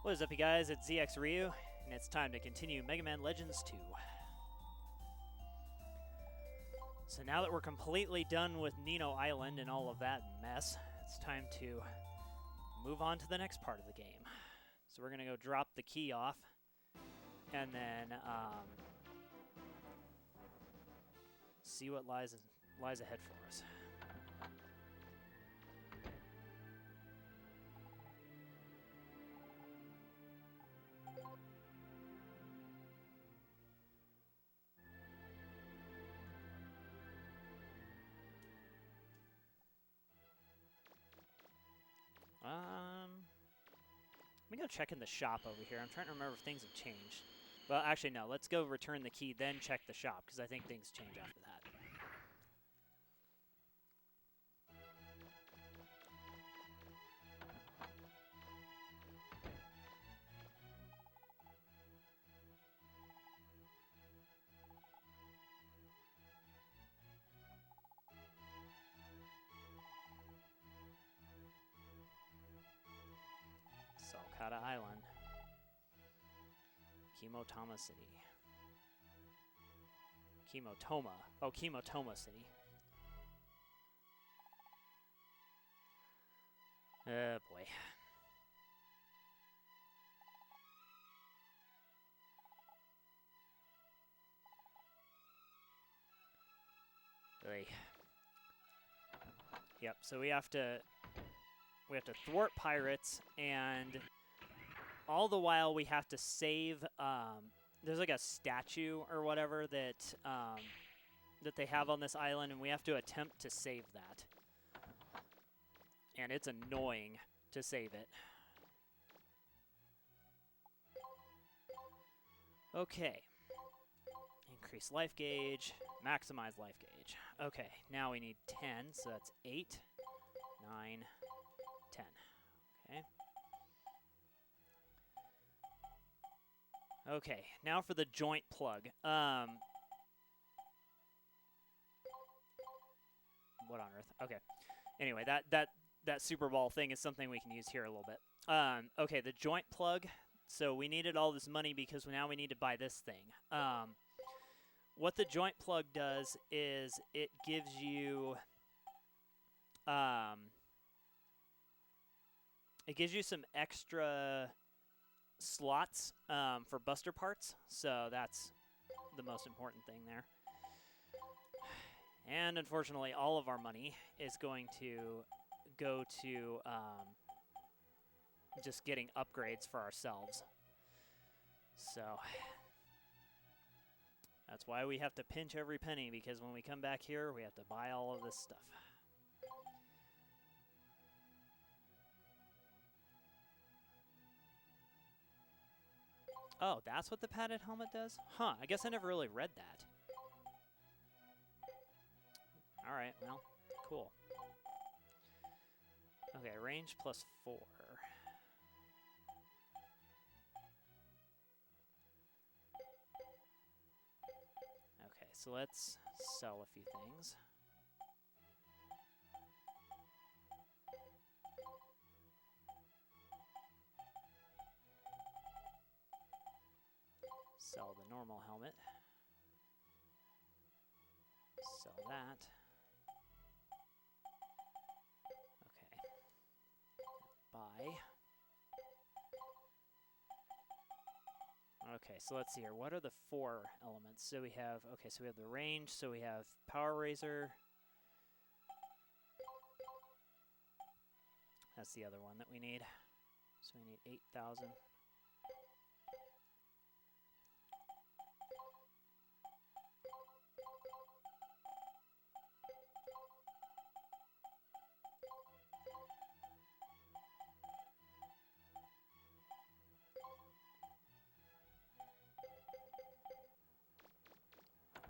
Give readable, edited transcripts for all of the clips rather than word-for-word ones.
What is up, you guys? It's ZXRyuu, and it's time to continue Mega Man Legends 2. So now that we're completely done with Nino Island and all of that mess, it's time to move on to the next part of the game. So we're going to go drop the key off, and then see what lies ahead for us. Let me go check in the shop over here. I'm trying to remember if things have changed. Well, actually, no. Let's go return the key, then check the shop, because I think things change after that. Saul Kada Island. Kimotama City. Kimotama. Oh, Kimotama City. Oh, boy. Really. Yep, so we have to thwart pirates, and all the while we have to save, there's like a statue or whatever that that they have on this island, and we have to attempt to save that. And it's annoying to save it. Okay. Increase life gauge, maximize life gauge. Okay, now we need 10, so that's 8, 9, 10. Okay. Okay, now for the joint plug. What on earth? Okay. Anyway, that Super Ball thing is something we can use here a little bit. Okay, the joint plug. So we needed all this money because now we need to buy this thing. What the joint plug does is it gives you some extra slots for buster parts, so that's the most important thing there. And unfortunately, all of our money is going to go to just getting upgrades for ourselves. So that's why we have to pinch every penny, because when we come back here, we have to buy all of this stuff. Oh, that's what the padded helmet does? Huh, I guess I never really read that. Alright, well, cool. Okay, range +4. Okay, so let's sell a few things. Sell the normal helmet. Sell that. Okay. Buy. Okay, so let's see here. What are the 4 elements? So we have, okay, so we have the range, so we have Power Razor. That's the other one that we need. So we need 8,000.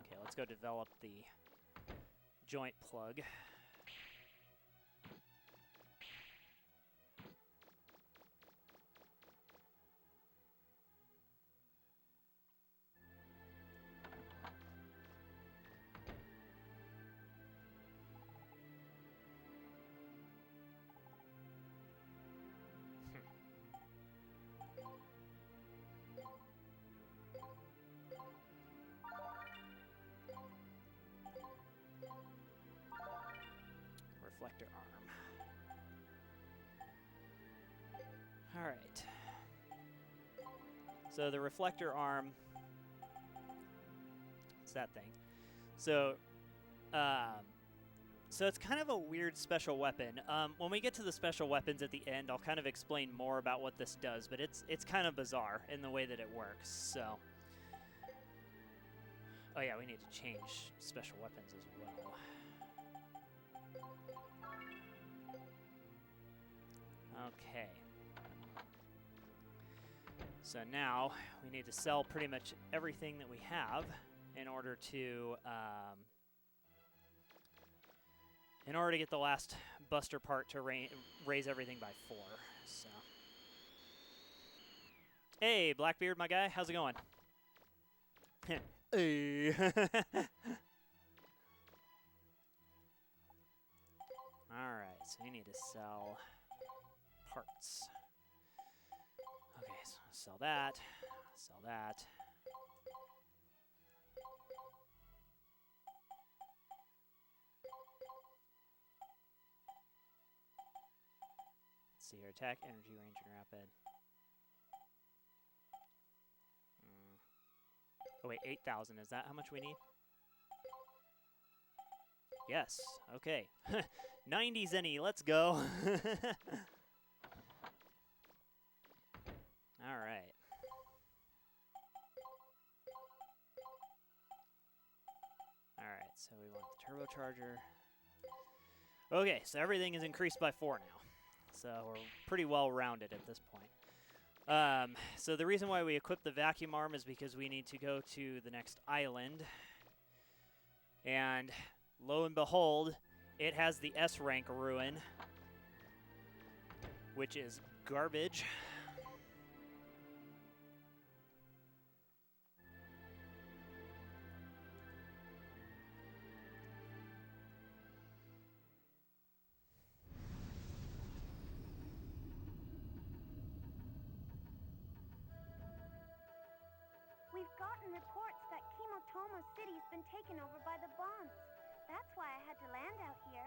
Okay, let's go develop the joint plug. All right. So the reflector arm, it's that thing. So, so it's kind of a weird special weapon. When we get to the special weapons at the end, I'll kind of explain more about what this does, but it's kind of bizarre in the way that it works. So, oh yeah, we need to change special weapons as well. Okay. So now we need to sell pretty much everything that we have in order to get the last buster part to raise everything by 4. So, hey, Blackbeard, my guy, how's it going? Hey. All right, so we need to sell parts. Okay, so sell that, sell that. Let's see here, attack, energy, range, and rapid. Oh wait, 8,000, is that how much we need? Yes, okay. 90 zenny, let's go. All right. All right, so we want the turbocharger. Okay, so everything is increased by 4 now. So we're pretty well rounded at this point. So the reason why we equip the vacuum arm is because we need to go to the next island. And lo and behold, it has the S rank ruin, which is garbage. We've gotten reports that Kimotama City's been taken over by the bombs. That's why I had to land out here.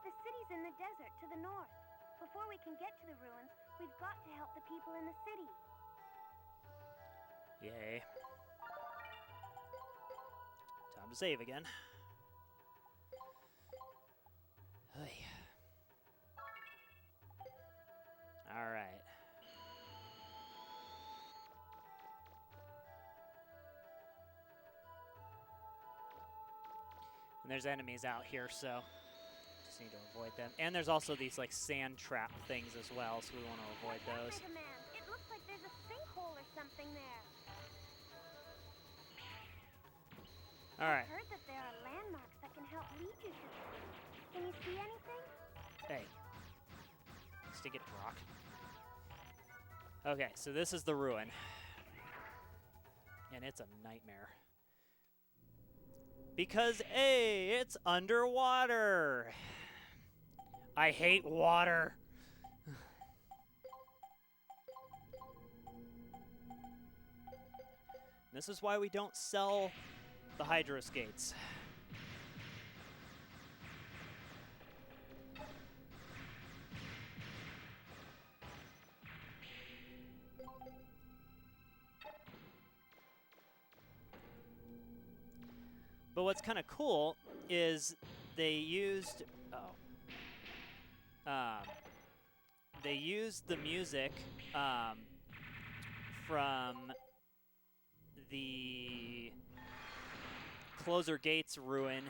The city's in the desert to the north. Before we can get to the ruins, we've got to help the people in the city. Yay. Time to save again. Hey. All right. And there's enemies out here, so just need to avoid them. And there's also these like sand trap things as well, so we want to avoid those. It looks like there's a sinkhole or something there. All right. I've heard that there are landmarks that can help lead you to this. Can you see anything? Hey. Stick it, rock. Okay, so this is the ruin. And it's a nightmare. Because, hey, it's underwater. I hate water. This is why we don't sell the hydro skates. But what's kind of cool is they used the music from the Closer Gates ruin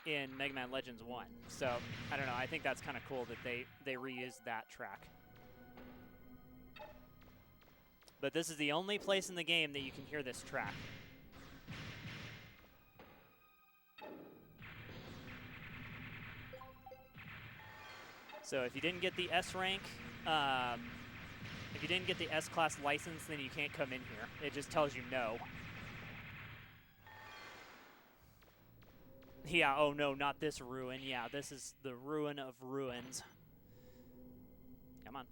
in Mega Man Legends 1. So, I don't know, I think that's kind of cool that they reused that track. But this is the only place in the game that you can hear this track. So if you didn't get the S rank, if you didn't get the S-class license, then you can't come in here. It just tells you no. Yeah, oh no, not this ruin. Yeah, this is the ruin of ruins. Come on.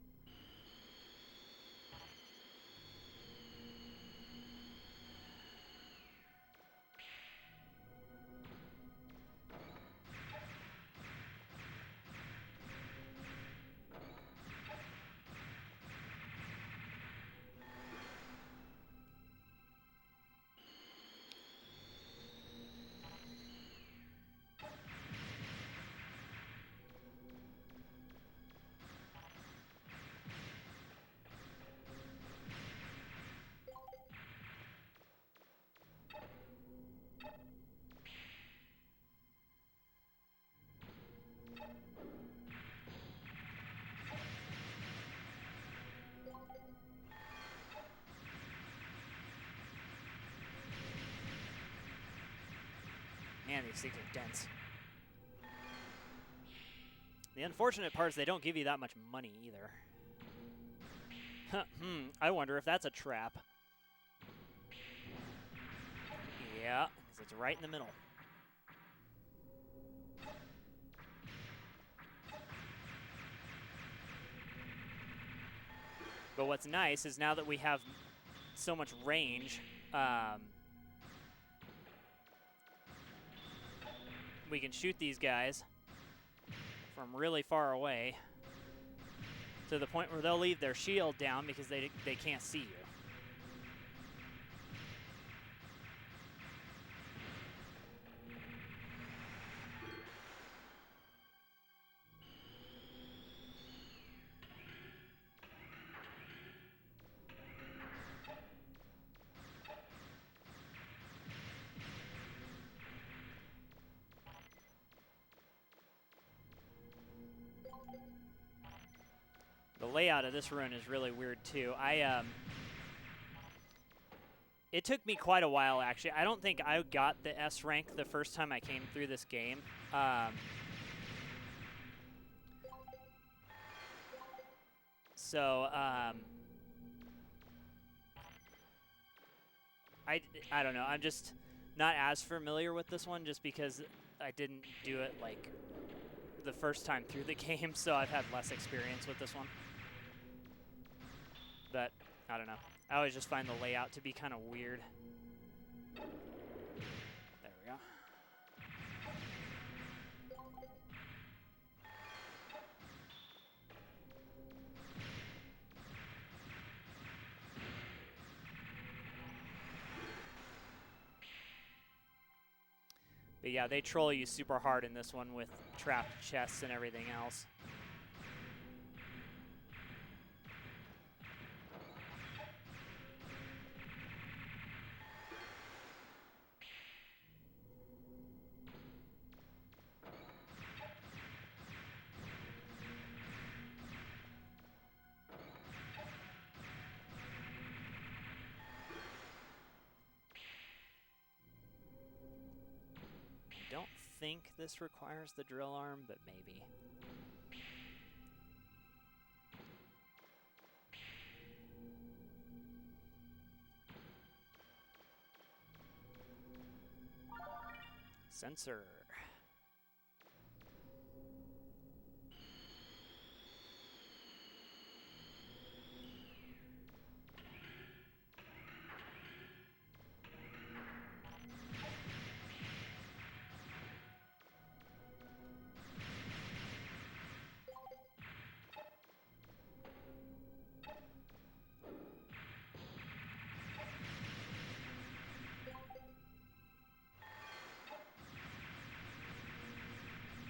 Man, these things are dense. The unfortunate part is they don't give you that much money either. I wonder if that's a trap. Yeah, because it's right in the middle. But what's nice is now that we have so much range, we can shoot these guys from really far away to the point where they'll leave their shield down because they can't see you. The layout of this run is really weird too. It took me quite a while actually. I don't think I got the S rank the first time I came through this game. I don't know. I'm just not as familiar with this one just because I didn't do it like the first time through the game, so I've had less experience with this one. But I don't know. I always just find the layout to be kind of weird. There we go. But yeah, they troll you super hard in this one with trapped chests and everything else. I don't think this requires the drill arm, but maybe. Sensor.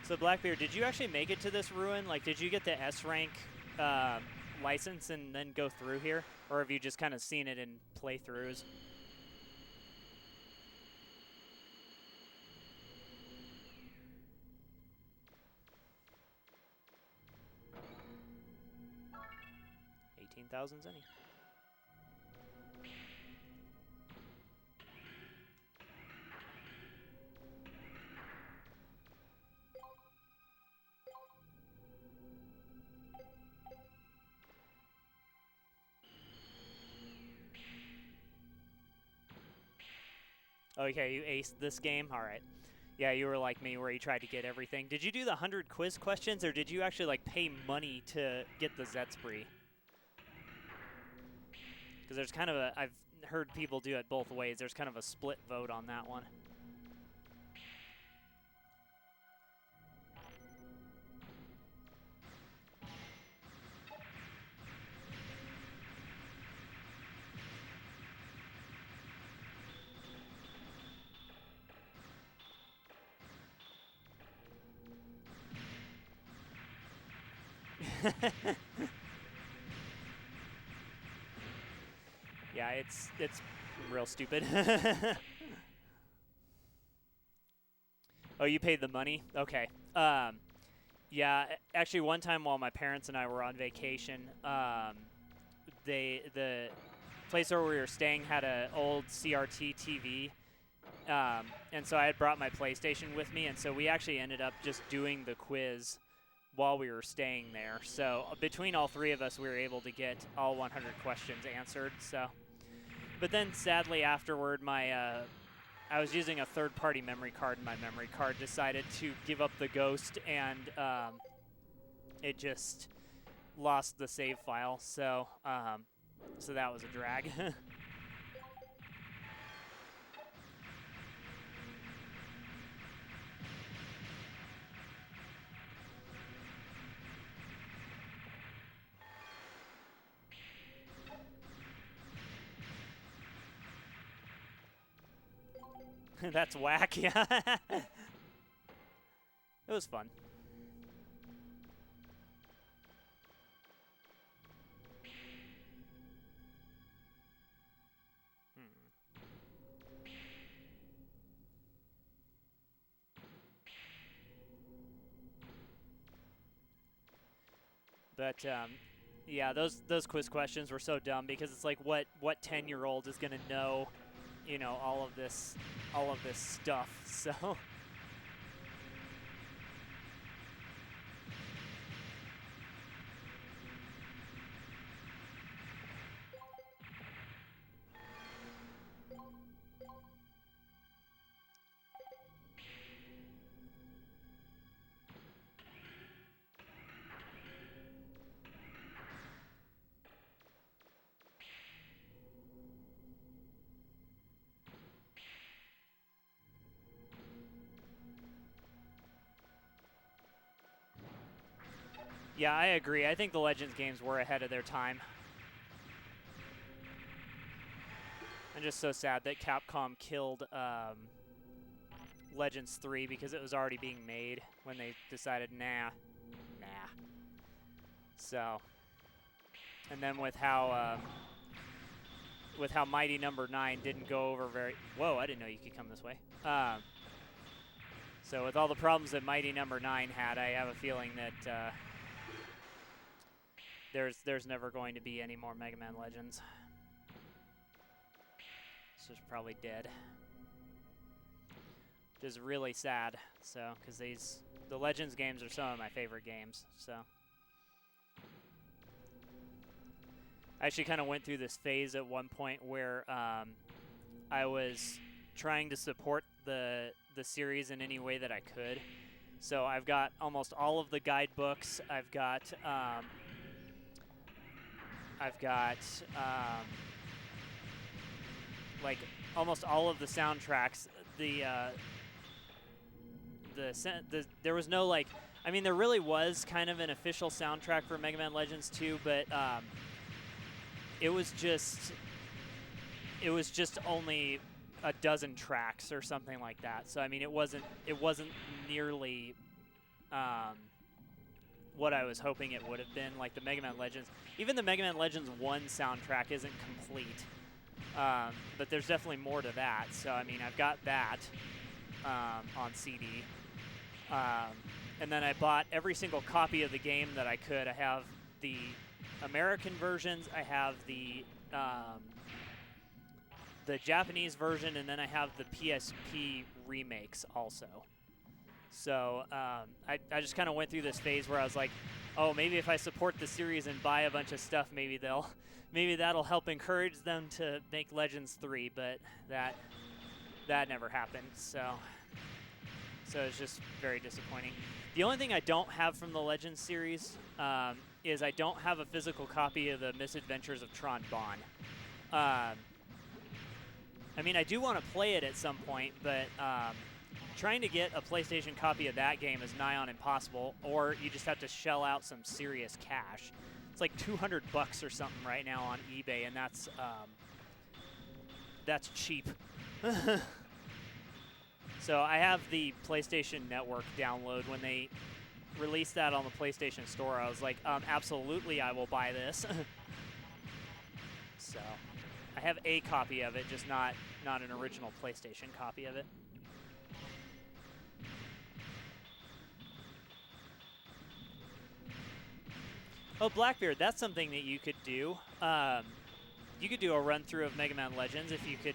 So Blackbeard, did you actually make it to this ruin? Like, did you get the S rank license and then go through here? Or have you just kind of seen it in playthroughs? $18,000 any. Okay, you aced this game? Alright. Yeah, you were like me where you tried to get everything. Did you do the 100 quiz questions, or did you actually like pay money to get the ZXRyuu? Because there's kind of a... I've heard people do it both ways. There's kind of a split vote on that one. Yeah, it's real stupid. Oh, you paid the money? Okay. Yeah, actually one time while my parents and I were on vacation, the place where we were staying had an old CRT TV, And so I had brought my PlayStation with me, and so we actually ended up just doing the quiz while we were staying there. So between all three of us, we were able to get all 100 questions answered. So, but then sadly afterward, I was using a third-party memory card, and my memory card decided to give up the ghost, and it just lost the save file. So, so that was a drag. That's whack, yeah. It was fun. But yeah, those quiz questions were so dumb because it's like, what 10-year-old is gonna know, you know, all of this stuff? So. Yeah, I agree. I think the Legends games were ahead of their time. I'm just so sad that Capcom killed Legends 3 because it was already being made when they decided, nah. So, and then with how Mighty Number 9 didn't go over very... Whoa, I didn't know you could come this way. So with all the problems that Mighty Number 9 had, I have a feeling that there's never going to be any more Mega Man Legends. It's just probably dead. Which is really sad, so, because the Legends games are some of my favorite games, so. I actually kind of went through this phase at one point where I was trying to support the series in any way that I could. So I've got almost all of the guidebooks. I've got like almost all of the soundtracks. There was no, like, I mean, there really was kind of an official soundtrack for Mega Man Legends 2, but it was just only a dozen tracks or something like that. So I mean, it wasn't nearly what I was hoping it would have been. Like the Mega Man Legends, even the Mega Man Legends 1 soundtrack isn't complete, but there's definitely more to that. So I mean, I've got that on CD, and then I bought every single copy of the game that I could. I have the American versions, I have the Japanese version, and then I have the PSP remakes also. So I just kind of went through this phase where I was like, oh, maybe if I support the series and buy a bunch of stuff, maybe that'll help encourage them to make Legends 3, but that never happened. So it's just very disappointing. The only thing I don't have from the Legends series is I don't have a physical copy of the Misadventures of Tron Bonne. I mean, I do want to play it at some point, but trying to get a PlayStation copy of that game is nigh on impossible, or you just have to shell out some serious cash. It's like $200 or something right now on eBay, and that's cheap. So I have the PlayStation Network download. When they released that on the PlayStation Store, I was like, absolutely, I will buy this. So I have a copy of it, just not an original PlayStation copy of it. Oh, Blackbeard, that's something that you could do. You could do a run-through of Mega Man Legends if you could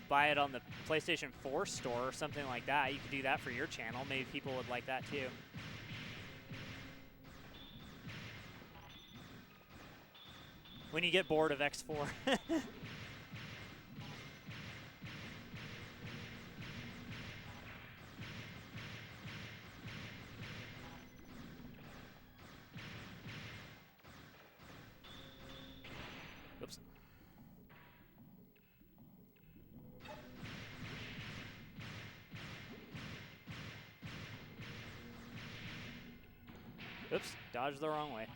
buy it on the PlayStation 4 store or something like that. You could do that for your channel. Maybe people would like that too. When you get bored of X4. Oops. Oops, dodged the wrong way.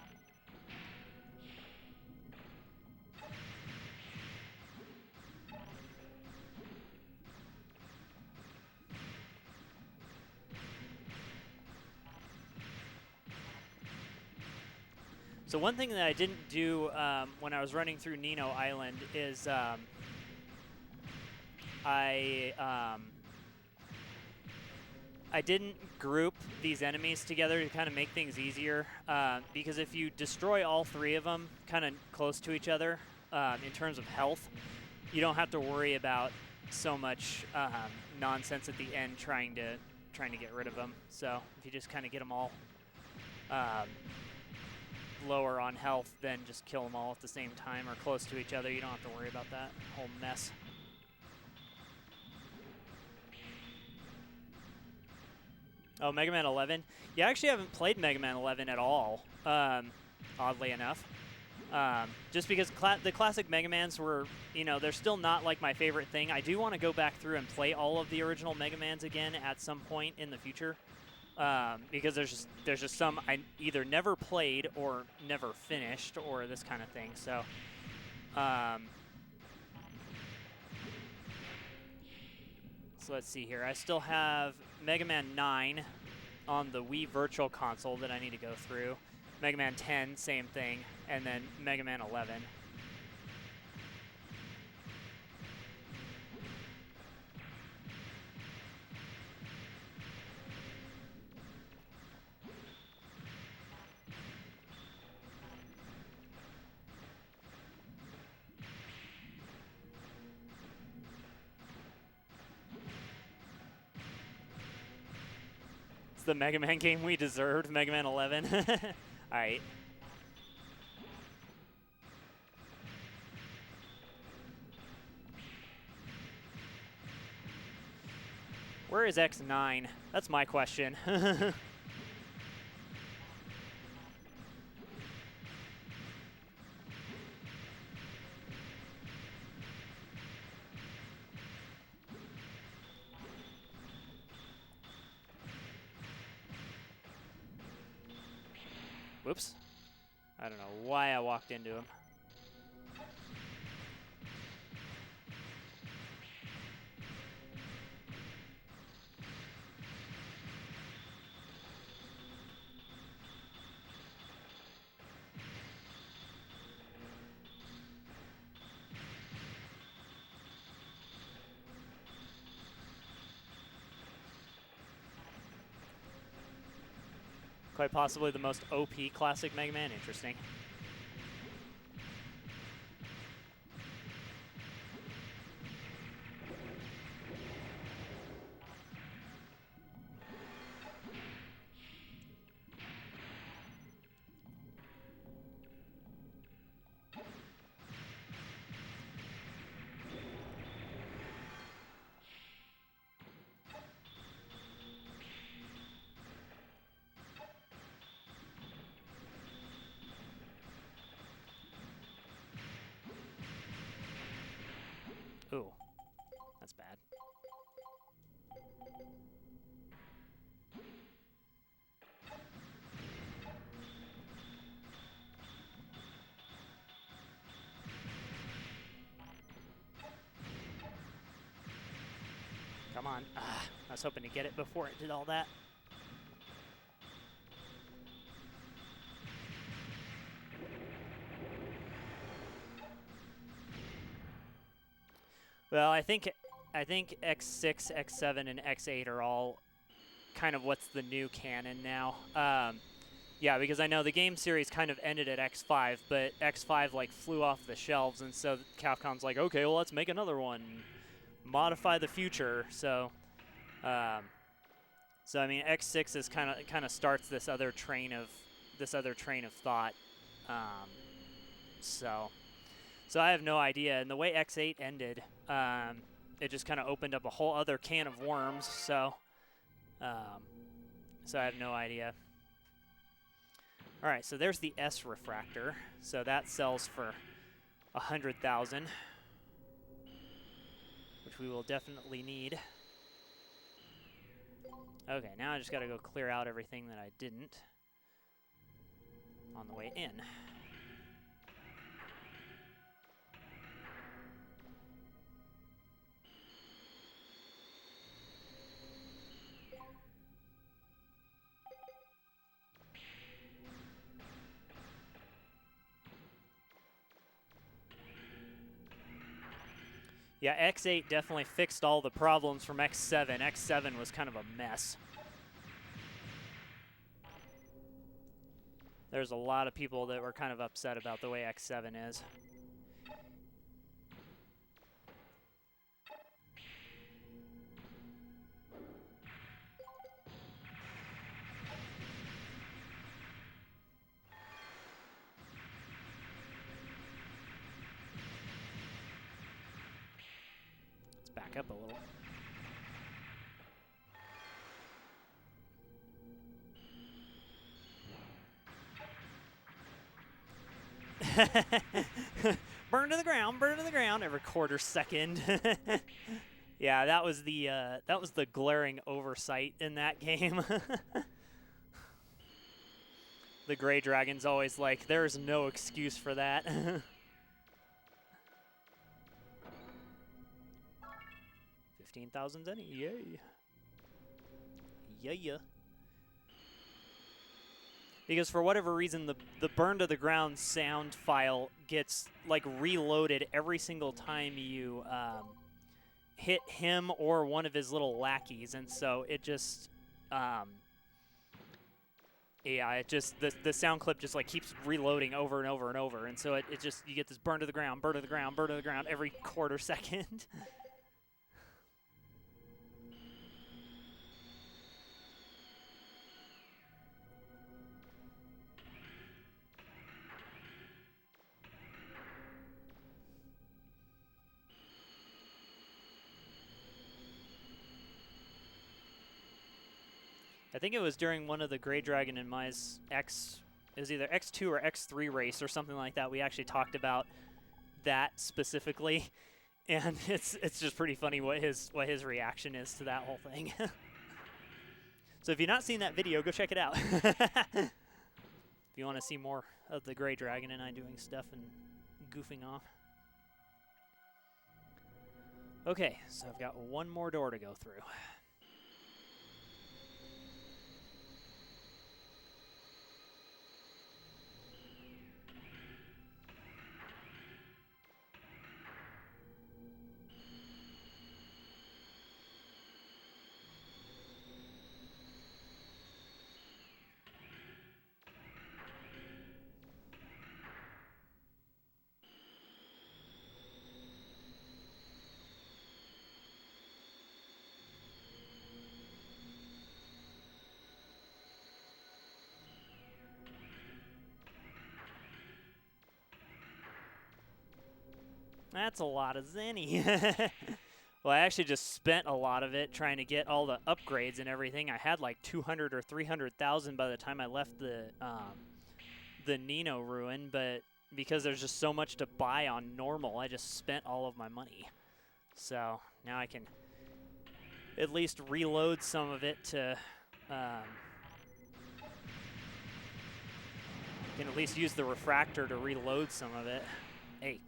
So one thing that I didn't do when I was running through Nino Island is I didn't group these enemies together to kind of make things easier because if you destroy all three of them kind of close to each other in terms of health, you don't have to worry about so much nonsense at the end trying to get rid of them. So if you just kind of get them all lower on health, then just kill them all at the same time or close to each other, you don't have to worry about that whole mess. Oh, Mega Man 11? Yeah, I actually haven't played Mega Man 11 at all, oddly enough. Just because the classic Mega Mans were, you know, they're still not like my favorite thing. I do want to go back through and play all of the original Mega Mans again at some point in the future. Because there's just some I either never played or never finished or this kind of thing. So, so let's see here. I still have Mega Man 9 on the Wii Virtual Console that I need to go through. Mega Man 10, same thing, and then Mega Man 11. The Mega Man game we deserved, Mega Man 11. Alright. Where is X9? That's my question. Whoops. I don't know why I walked into him. Quite possibly the most OP classic Mega Man. Interesting. Ooh, that's bad. Come on. Ah, I was hoping to get it before it did all that. Well, I think X6, X7, and X8 are all kind of what's the new canon now. Yeah, because I know the game series kind of ended at X5, but X5 like flew off the shelves, and so Capcom's like, okay, well let's make another one. modify the future. So, so I mean, X6 is kind of starts this other train of thought. So I have no idea. And the way X8 ended, it just kind of opened up a whole other can of worms. So I have no idea. All right, so there's the S refractor. So that sells for 100,000, which we will definitely need. Okay, now I just got to go clear out everything that I didn't on the way in. Yeah, X8 definitely fixed all the problems from X7. X7 was kind of a mess. There's a lot of people that were kind of upset about the way X7 is. Let's back up a little. Burn to the ground every quarter second. Yeah, that was the glaring oversight in that game. The Gray Dragon's always like, there's no excuse for that. 15,000 zenny, yay. Yeah. Because for whatever reason, the burn to the ground sound file gets like reloaded every single time you hit him or one of his little lackeys, and so it just, yeah, it just the sound clip just like keeps reloading over and over and over, and so it just, you get this burn to the ground every quarter second. I think it was during one of the Gray Dragon and Mai's it was either X2 or X3 race or something like that. We actually talked about that specifically, and it's just pretty funny what his reaction is to that whole thing. So if you've not seen that video, go check it out. If you want to see more of the Gray Dragon and I doing stuff and goofing off. Okay, so I've got one more door to go through. That's a lot of zenny. Well, I actually just spent a lot of it trying to get all the upgrades and everything. I had like 200 or 300,000 by the time I left the Nino ruin, but because there's just so much to buy on normal, I just spent all of my money. So now I can at least reload some of it to can at least use the refractor to reload some of it. Hey.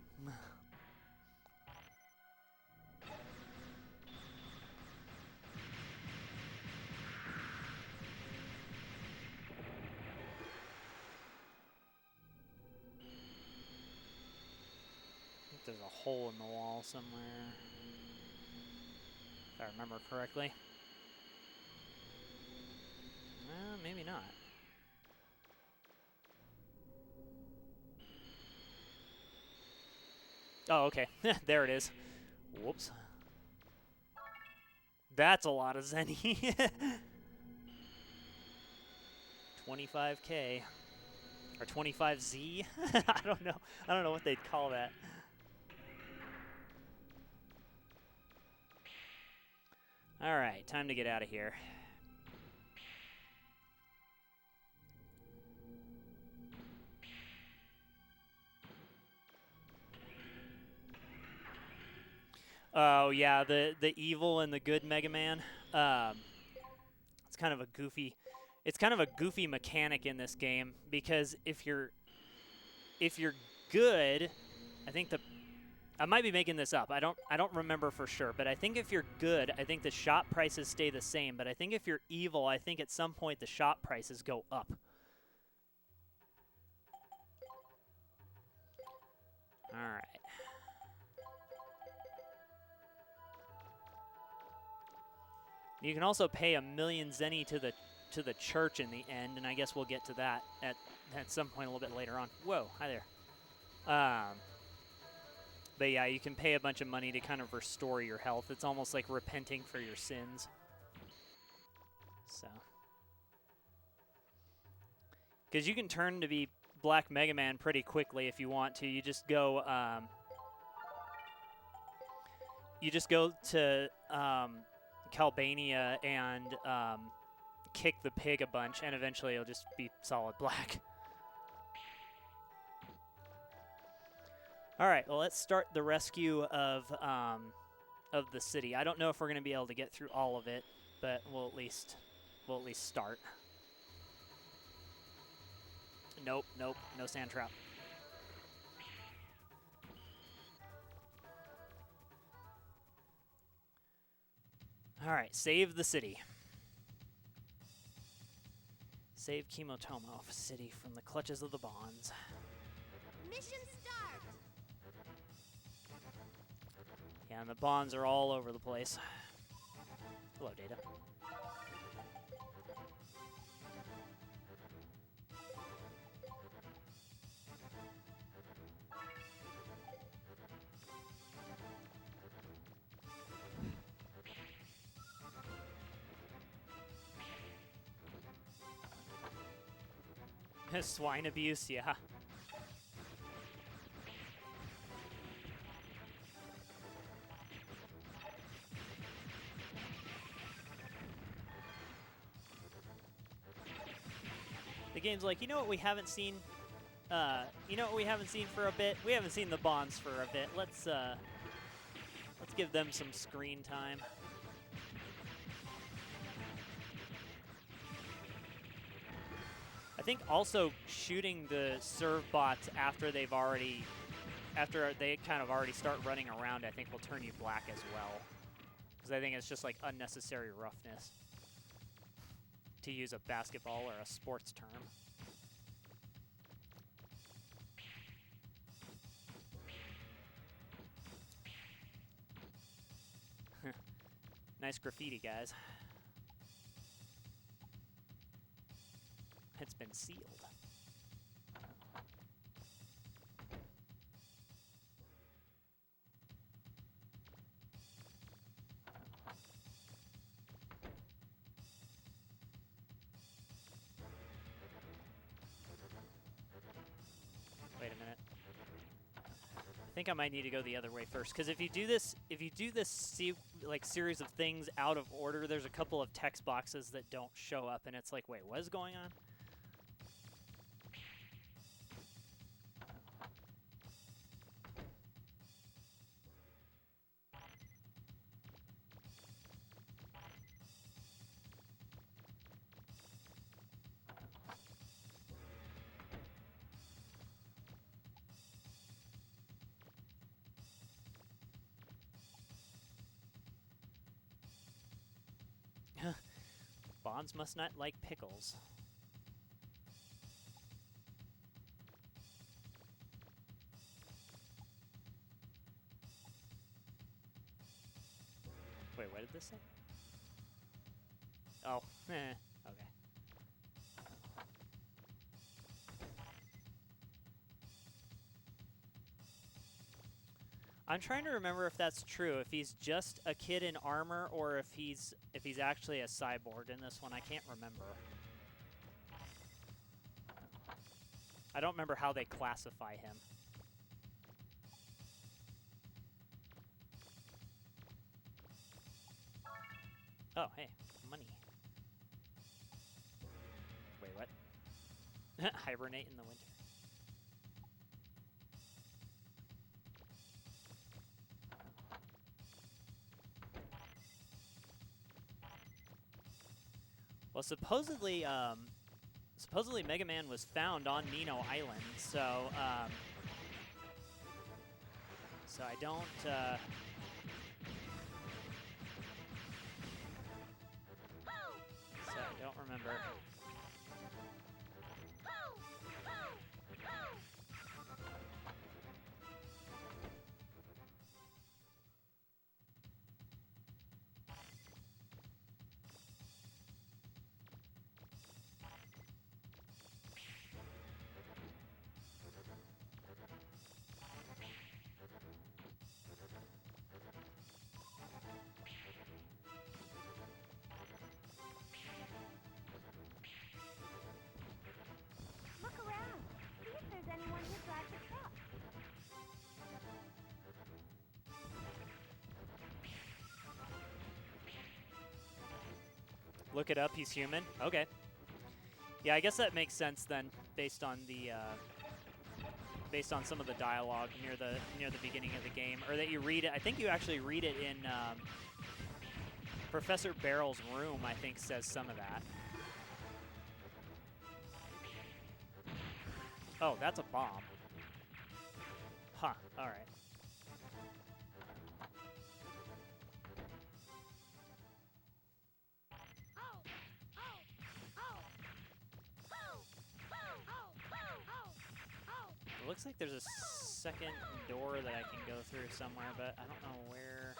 There's a hole in the wall somewhere, if I remember correctly. Well, maybe not. Oh, okay. There it is. Whoops. That's a lot of zenny. 25K. Or 25Z? I don't know. I don't know what they'd call that. Alright, time to get out of here. Oh yeah, the evil and the good Mega Man. It's kind of a goofy mechanic in this game, because if you're good, I might be making this up. I don't remember for sure, but I think if you're good, I think the shop prices stay the same, but I think if you're evil, I think at some point the shop prices go up. All right. You can also pay 1,000,000 zenny to the church in the end, and I guess we'll get to that at some point a little bit later on. Whoa, hi there. But yeah, you can pay a bunch of money to kind of restore your health. It's almost like repenting for your sins. So, because you can turn to be Black Mega Man pretty quickly if you want to. You just go to Calbania and kick the pig a bunch, and eventually it'll just be solid black. All right, well, let's start the rescue of the city. I don't know if we're going to be able to get through all of it, but we'll at least start. Nope, no sand trap. All right, save the city. Save Kimotama City from the clutches of the bonds. Mission start! Yeah, and the bonds are all over the place. Hello, Data. Swine abuse, yeah. The game's like, you know what we haven't seen? You know what we haven't seen for a bit? We haven't seen the bonds for a bit. Let's give them some screen time. I think also shooting the serve bots after they kind of already start running around, I think will turn you black as well. Because I think it's just like unnecessary roughness, to use a basketball or a sports term. Nice graffiti, guys. It's been sealed. Wait a minute. I think I might need to go the other way first, because if you do this series of things out of order, there's a couple of text boxes that don't show up, and it's like, wait, what is going on? Bonds must not like pickles. Wait, what did this say? Oh, okay. I'm trying to remember if that's true. If he's just a kid in armor, or if he's actually a cyborg in this one. I can't remember. I don't remember how they classify him. Oh, hey, money. Wait, what? Hibernate in the winter. Well, supposedly Mega Man was found on Nino Island, so I don't, so I don't remember. Look around. See if there's anyone who drives a truck. Look it up, he's human. Okay. Yeah, I guess that makes sense then, based on the based on some of the dialogue near the beginning of the game, or that you read it. I think you actually read it in Professor Barrel's room. I think says some of that. Oh, that's a bomb. Huh. All right. It looks like there's a second door that I can go through somewhere, but I don't know where.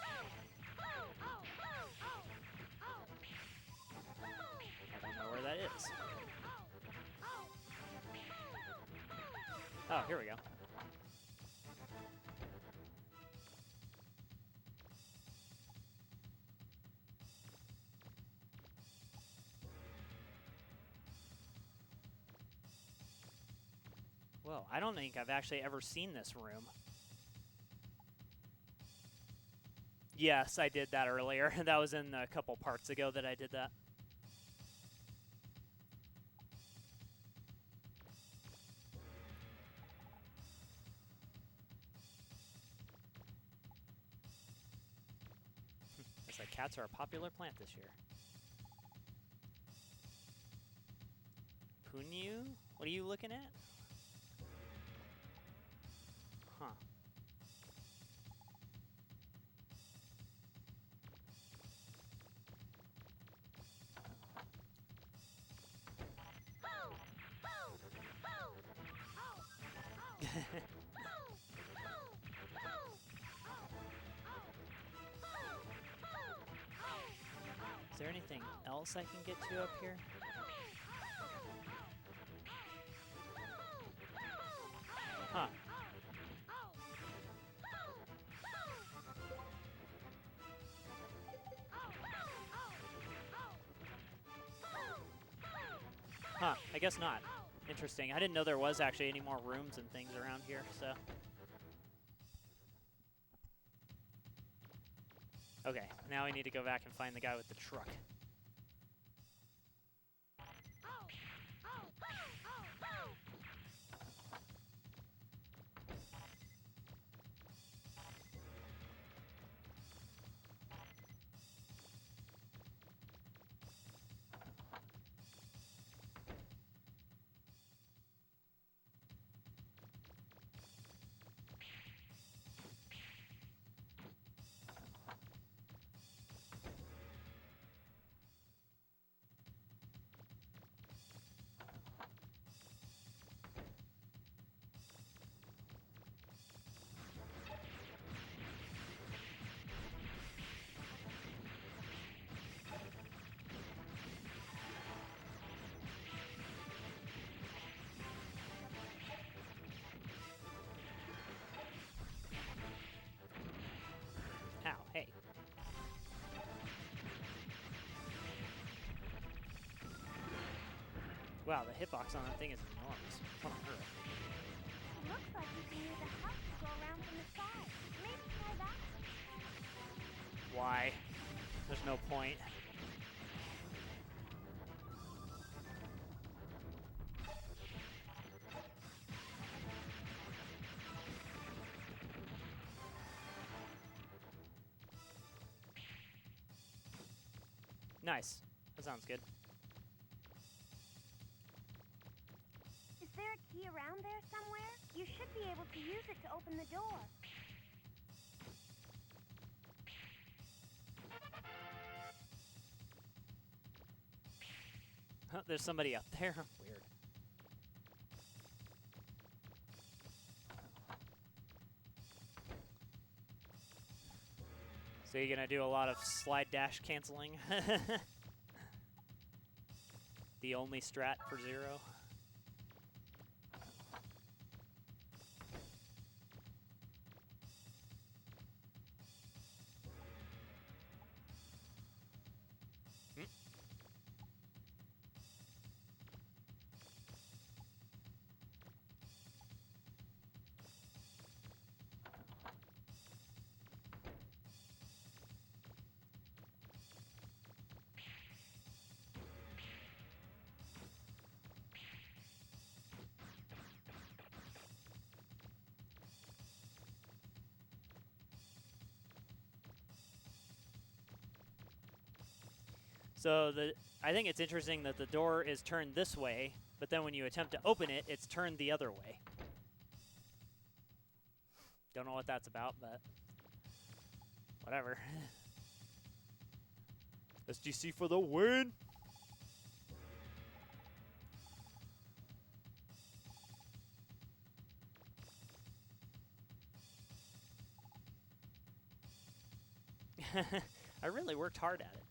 I don't know where that is. Oh, here we go. Whoa, I don't think I've actually ever seen this room. Yes, I did that earlier. That was in a couple parts ago that I did that. Looks like cats are a popular plant this year. Punyu? What are you looking at? Huh. Is there anything else I can get to up here? Huh. Huh, I guess not. Interesting. I didn't know there was actually any more rooms and things around here, so. Okay, now we need to go back and find the guy with the truck. Wow, the hitbox on that thing is enormous. What on earth? Looks like you can use a house to go around from the side. Maybe try that. Why? There's no point. Nice. That sounds good. Is there a key around there somewhere? You should be able to use it to open the door. Huh, there's somebody up there. Weird. So you're gonna do a lot of slide dash canceling? The only strat for Zero? So I think it's interesting that the door is turned this way, but then when you attempt to open it, it's turned the other way. Don't know what that's about, but whatever. SGC for the win! I really worked hard at it.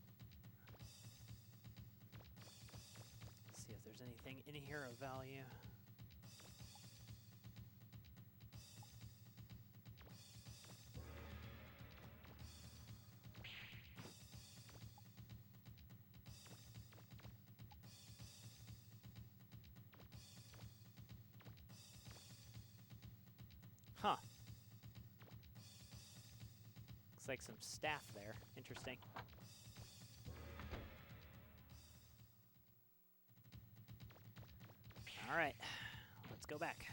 Let's see if there's anything in here of value. Huh. Looks like some staff there. Interesting. All right, let's go back.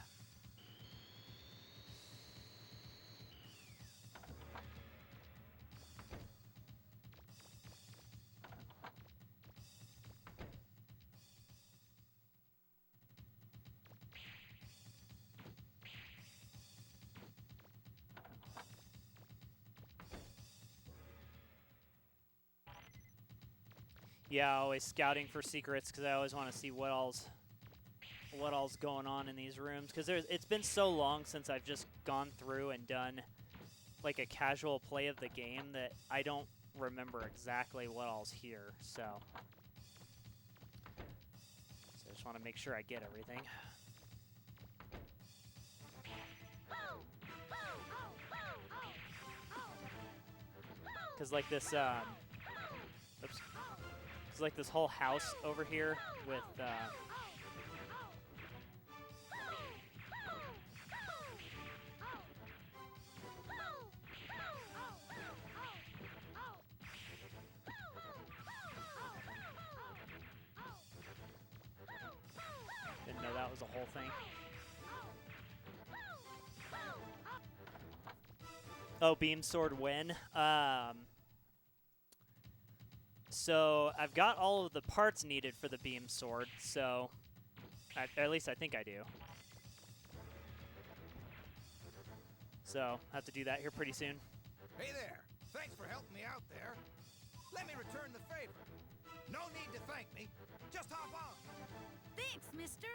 Yeah, always scouting for secrets because I always want to see what all's going on in these rooms. Because it's been so long since I've just gone through and done like a casual play of the game that I don't remember exactly what all's here. So I just want to make sure I get everything. Because like this, oops. It's like this whole house over here with, didn't know that was a whole thing. Oh, beam sword win. So I've got all of the parts needed for the beam sword, so at least I think I do. So I have to do that here pretty soon. Hey there! Thanks for helping me out there. Let me return the favor. No need to thank me. Just hop on. Thanks, mister.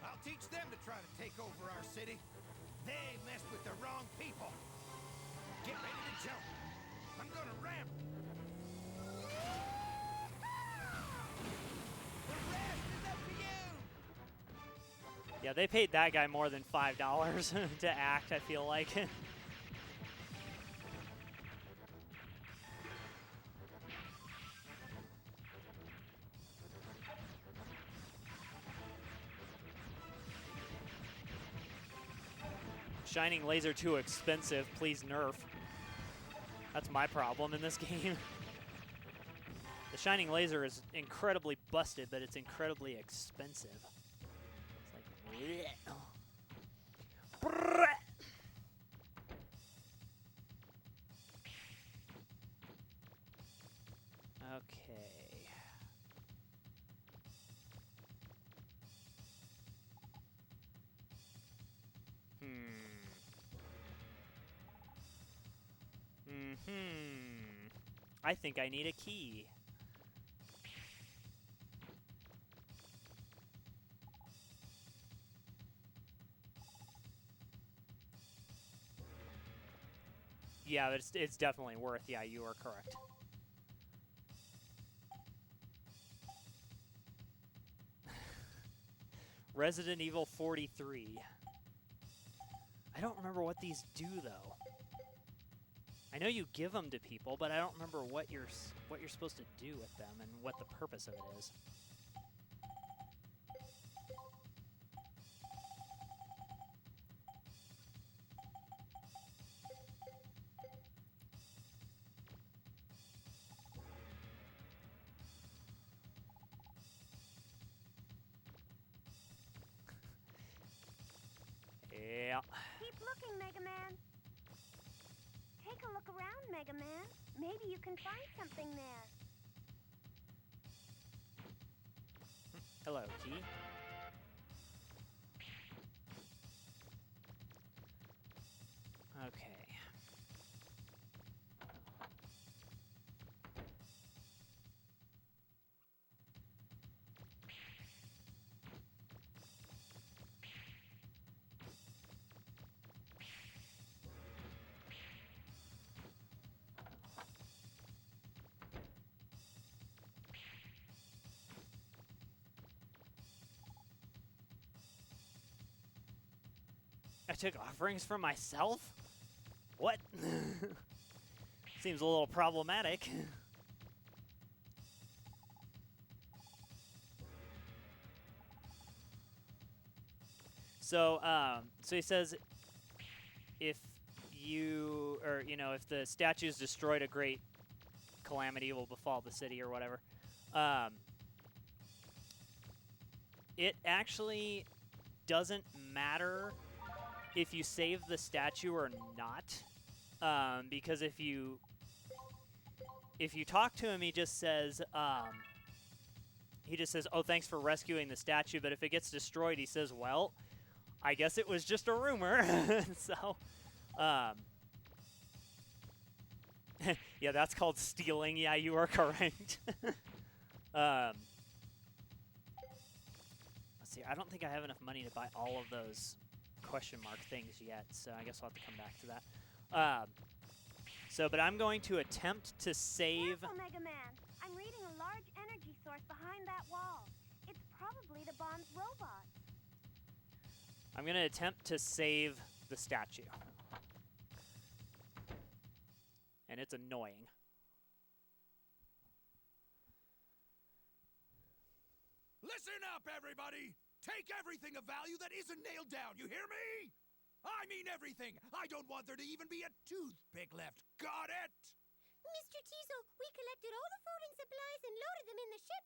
I'll teach them to try to take over our city. They messed with the wrong people. Get ready to jump. I'm gonna ramp. The rest is up to you. Yeah, they paid that guy more than $5 to act, I feel like. Shining laser too expensive. Please nerf. That's my problem in this game. The shining laser is incredibly busted, but it's incredibly expensive. It's like, bleh. Okay. I think I need a key. Yeah, it's definitely worth. Yeah, you are correct. Resident Evil 43. I don't remember what these do though. I know you give them to people, but I don't remember what you're supposed to do with them and what the purpose of it is. Yeah. Keep looking, Mega Man. Take a look around, Mega Man. Maybe you can find something there. Hello, key. Okay. I took offerings from myself? What? Seems a little problematic. So he says if you, or, you know, if the statue is destroyed, a great calamity will befall the city or whatever. It actually doesn't matter if you save the statue or not, because if you talk to him, he just says, oh, thanks for rescuing the statue, but if it gets destroyed, he says, well, I guess it was just a rumor. So, yeah, that's called stealing. Yeah, you are correct. Let's see, I don't think I have enough money to buy all of those question mark things yet, so I guess I'll have to come back to that. But I'm going to attempt to save... Careful, Mega Man. I'm reading a large energy source behind that wall. It's probably the bomb's robot. I'm going to attempt to save the statue. And it's annoying. Listen up, everybody! Take everything of value that isn't nailed down, you hear me? I mean everything! I don't want there to even be a toothpick left, got it? Mr. Teasel, we collected all the food and supplies and loaded them in the ship.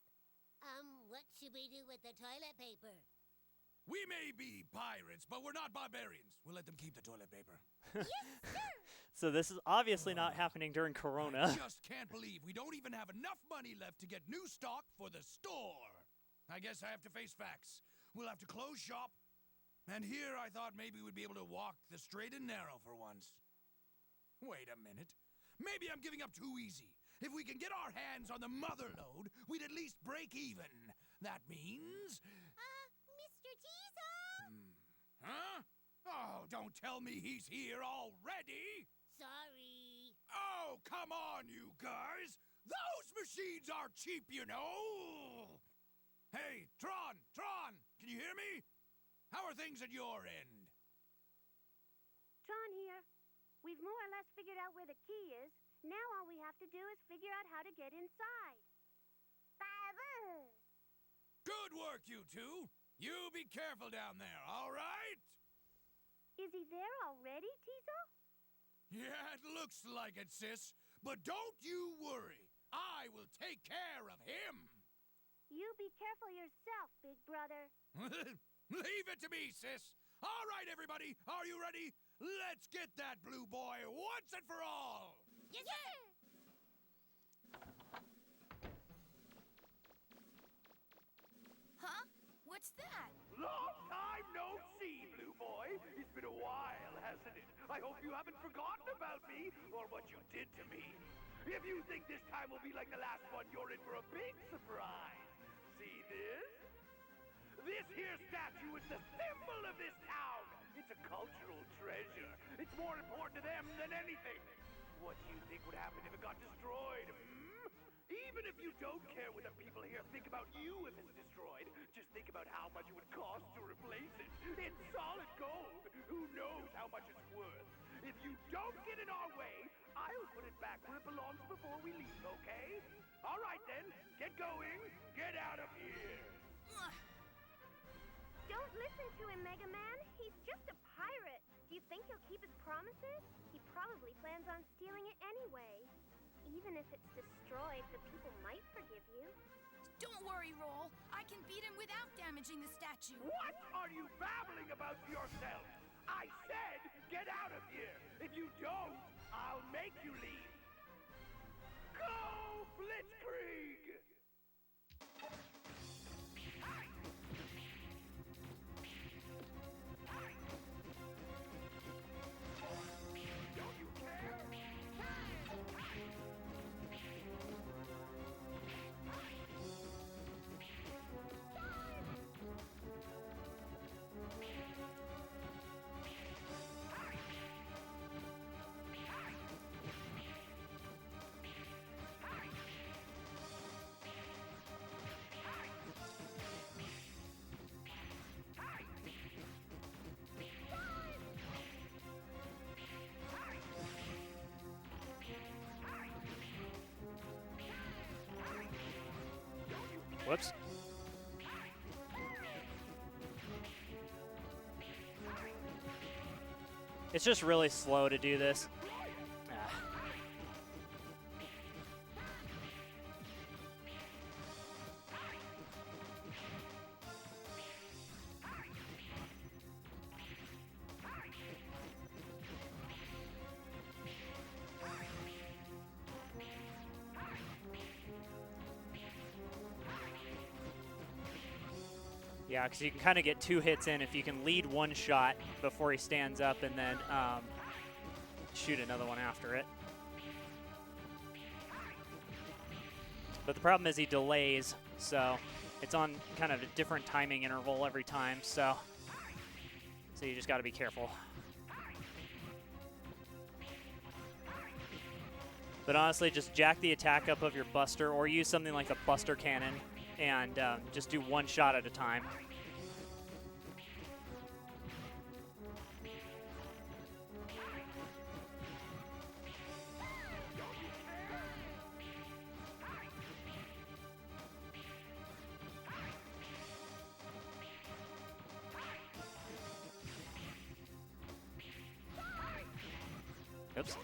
What should we do with the toilet paper? We may be pirates, but we're not barbarians. We'll let them keep the toilet paper. Yes, sir! So this is obviously not happening during Corona. I just can't believe we don't even have enough money left to get new stock for the store. I guess I have to face facts. We'll have to close shop. And here I thought maybe we'd be able to walk the straight and narrow for once. Wait a minute. Maybe I'm giving up too easy. If we can get our hands on the mother lode, we'd at least break even. That means... Mr. Teasel? Huh? Oh, don't tell me he's here already! Sorry. Oh, come on, you guys! Those machines are cheap, you know! Hey, Tron! Can you hear me? How are things at your end? Tron here. We've more or less figured out where the key is. Now all we have to do is figure out how to get inside. Baba! Good work, you two! You be careful down there, all right? Is he there already, Teasel? Yeah, it looks like it, sis. But don't you worry. I will take care of him. You be careful yourself, big brother. Leave it to me, sis. All right, everybody. Are you ready? Let's get that blue boy once and for all. Yes, sir! Huh? What's that? Long time no see, Blue Boy. It's been a while, hasn't it? I hope you haven't forgotten about me or what you did to me. If you think this time will be like the last one, you're in for a big surprise. See this? This here statue is the symbol of this town. It's a cultural treasure. It's more important to them than anything. What do you think would happen if it got destroyed? Even if you don't care what the people here think about you if it's destroyed, just think about how much it would cost to replace it. In solid gold. Who knows how much it's worth? If you don't get in our way, I'll put it back where it belongs before we leave, okay? All right then, get going. Get out of here. Ugh. Don't listen to him, Mega Man. He's just a pirate. Do you think he'll keep his promises? He probably plans on stealing it anyway. Even if it's destroyed, the people might forgive you. Don't worry, Roll. I can beat him without damaging the statue. What are you babbling about to yourself? I said get out of here. If you don't, I'll make you leave. Go, Blitzkrieg! Don't you care? Whoops. It's just really slow to do this. Ah. Yeah, because you can kind of get 2 hits in if you can lead one shot before he stands up and then shoot another one after it. But the problem is he delays, so it's on kind of a different timing interval every time, so you just got to be careful. But honestly, just jack the attack up of your Buster or use something like a Buster Cannon and just do one shot at a time. Oops.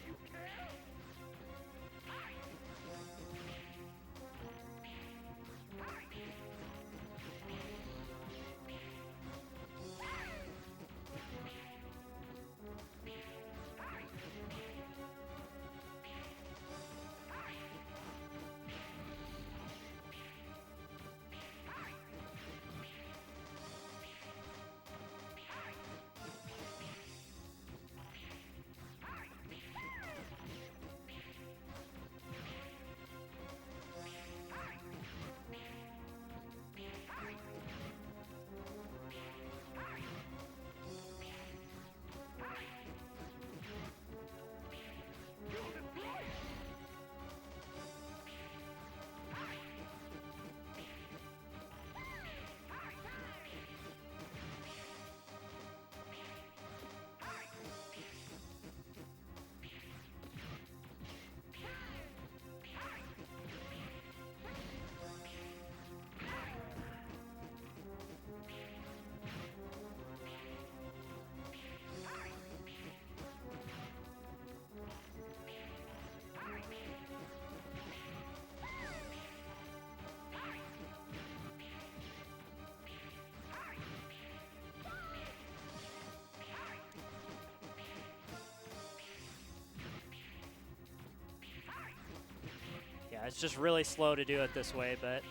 it's just really slow to do it this way, but...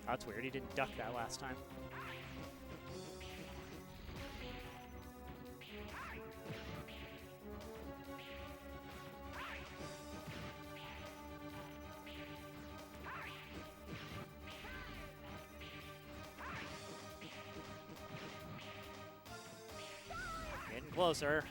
That's weird, he didn't duck that last time. Getting closer.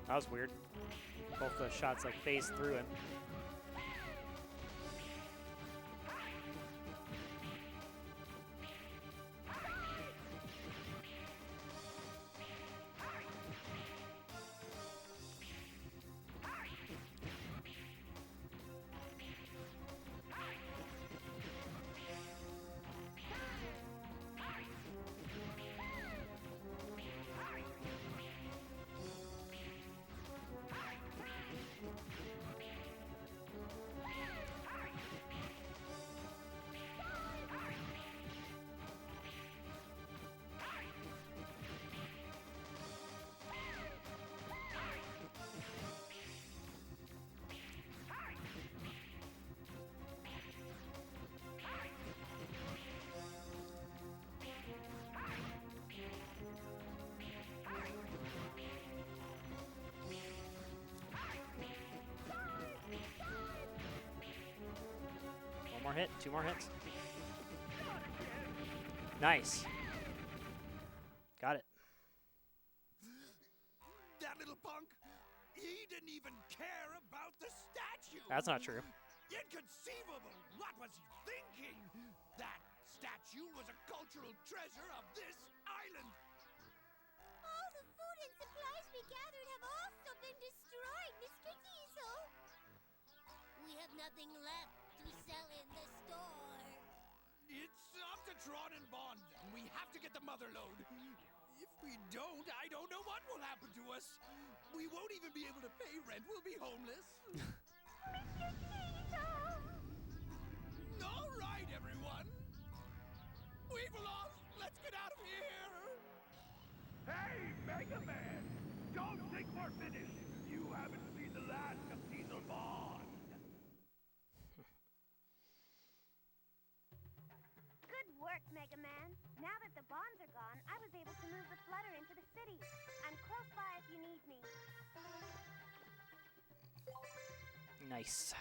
That was weird. Both the shots like phased through him. One more hit, 2 more hits. Nice. Got it. That little punk, he didn't even care about the statue. That's not true. Inconceivable. What was he thinking? That statue was a cultural treasure of this island. All the food and supplies we gathered have also been destroyed, Mr. Diesel. We have nothing left to sell in the store. It's up to Tron and Bond, and we have to get the mother load. If we don't, I don't know what will happen to us. We won't even be able to pay rent. We'll be homeless. Mr. Diesel! All right, everyone. We've lost. Let's get out of here. Hey, Mega Man! Don't think we're finished. You haven't seen the last of Diesel Bond. Good work, Mega Man. Now that the bonds are gone, I was able to move the flutter into the city. I'm close by if you need me. Nice.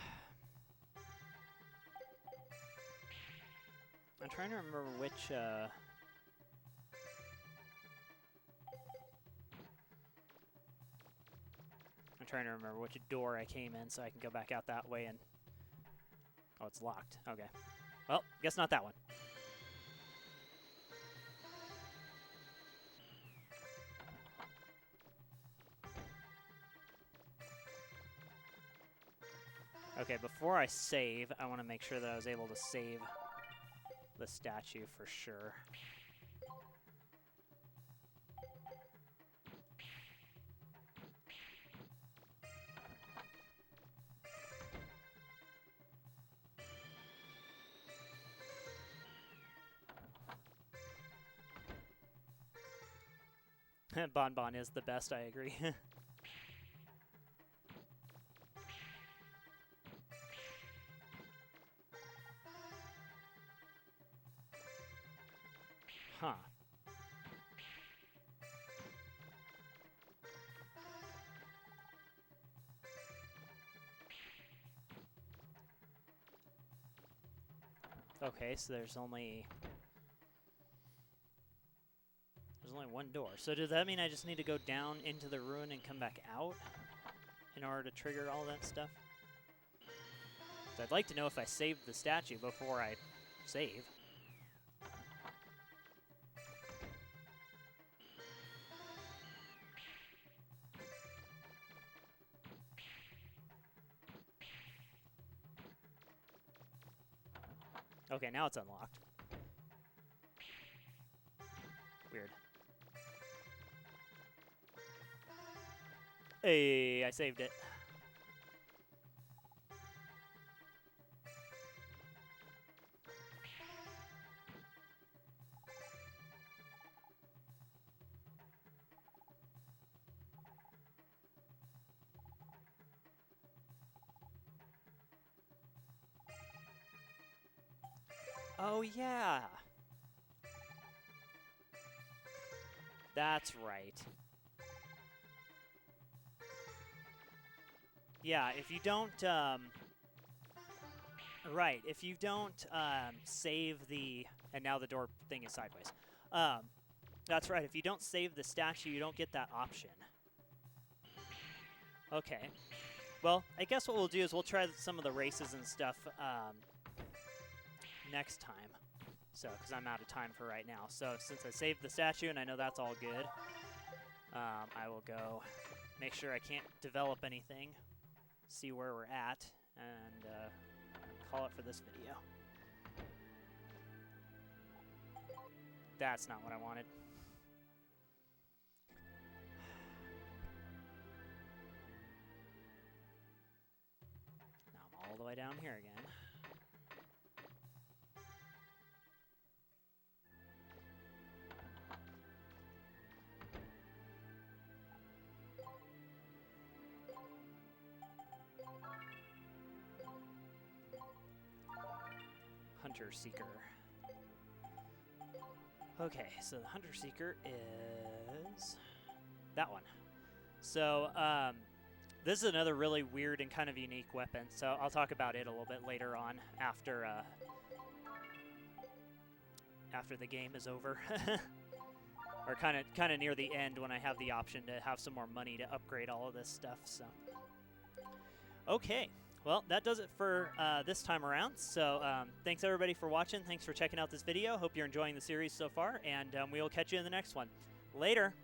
I'm trying to remember which, I'm trying to remember which door I came in so I can go back out that way and... Oh, it's locked. Okay. Well, guess not that one. Okay, before I save, I want to make sure that I was able to save the statue for sure. Bon Bon is the best, I agree. Huh. Okay, so there's only one door. So does that mean I just need to go down into the ruin and come back out in order to trigger all that stuff? So I'd like to know if I saved the statue before I save. Okay, now it's unlocked. Weird. Hey, I saved it. Oh, yeah. That's right. Yeah, if you don't, right, if you don't save the, and now the door thing is sideways. That's right, if you don't save the statue, you don't get that option. Okay. Well, I guess what we'll do is we'll try some of the races and stuff next time. So, because I'm out of time for right now. So, since I saved the statue and I know that's all good, I will go make sure I can't develop anything, see where we're at, and call it for this video. That's not what I wanted. Now I'm all the way down here again. Hunter Seeker. Okay, so the Hunter Seeker is that one. So, this is another really weird and kind of unique weapon, so I'll talk about it a little bit later on after the game is over. Or kind of near the end when I have the option to have some more money to upgrade all of this stuff, so. Okay. Well, that does it for this time around. So thanks, everybody, for watching. Thanks for checking out this video. Hope you're enjoying the series so far, and we will catch you in the next one. Later.